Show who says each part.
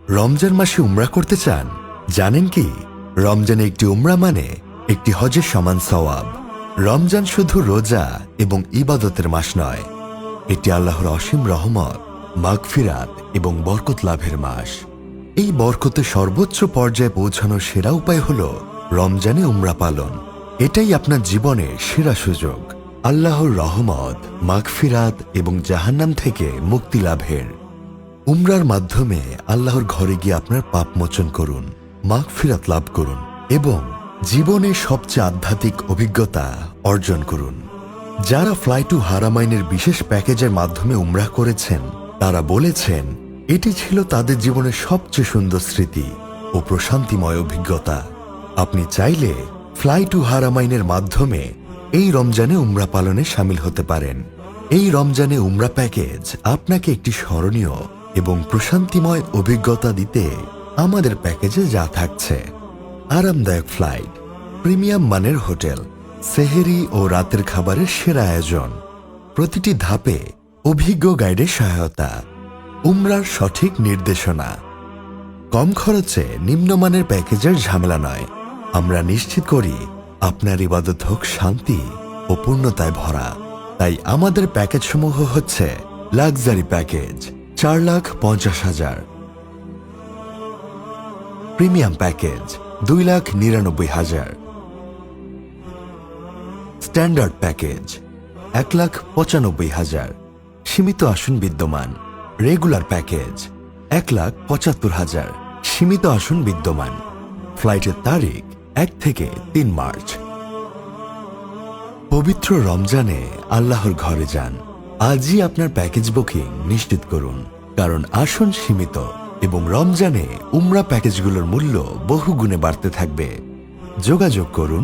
Speaker 1: রমজান মাসে উমরা করতে চান? জানেন কি, রমজানে একটি উমরা মানে একটি হজের সমান সওয়াব। রমজান শুধু রোজা এবং ইবাদতের মাস নয়, এটি আল্লাহর অসীম রহমত, মাগফিরাত এবং বরকত লাভের মাস। এই বরকতের সর্বোচ্চ পর্যায়ে পৌঁছানোর সেরা উপায় হল রমজানে উমরা পালন। এটাই আপনার জীবনের সেরা সুযোগ, আল্লাহর রহমত, মাগফিরাত এবং জাহান্নাম থেকে মুক্তি লাভের। উমরার মাধ্যমে আল্লাহর ঘরে গিয়ে আপনার পাপ মোচন করুন, মাগফিরাত লাভ করুন এবং জীবনের সবচেয়ে আধ্যাত্মিক অভিজ্ঞতা অর্জন করুন। যারা ফ্লাই টু হারামাইনের বিশেষ প্যাকেজের মাধ্যমে উমরা করেছেন তারা বলেছেন এটি ছিল তাদের জীবনের সবচেয়ে সুন্দর স্মৃতি ও প্রশান্তিময় অভিজ্ঞতা। আপনি চাইলে ফ্লাই টু হারামাইনের মাধ্যমে এই রমজানে উমরা পালনে শামিল হতে পারেন। এই রমজানে উমরা প্যাকেজ আপনাকে একটি স্মরণীয় এবং প্রশান্তিময় অভিজ্ঞতা দিতে আমাদের প্যাকেজে যা থাকছে: আরামদায়ক ফ্লাইট, প্রিমিয়াম মানের হোটেল, সেহেরি ও রাতের খাবারের সেরা আয়োজন, প্রতিটি ধাপে অভিজ্ঞ গাইডের সহায়তা, উমরার সঠিক নির্দেশনা। কম খরচে নিম্নমানের প্যাকেজের ঝামেলা নয়। আমরা নিশ্চিত করি আপনার ইবাদত হোক শান্তি ও পূর্ণতায় ভরা। তাই আমাদের প্যাকেজসমূহ হচ্ছে: luxury package 4,50,000, premium package 2,99,000, standard package 1,95,000, সীমিত আসন বিদ্যমান। রেগুলার প্যাকেজ 1,75,000, সীমিত আসন বিদ্যমান। ফ্লাইটের তারিখ 1 থেকে 3 মার্চ। পবিত্র রমজানে আল্লাহর ঘরে যান। আজই আপনার প্যাকেজ বুকিং নিশ্চিত করুন, কারণ আসন সীমিত এবং রমজানে উমরা প্যাকেজগুলোর মূল্য বহুগুণে বাড়তে থাকবে। যোগাযোগ করুন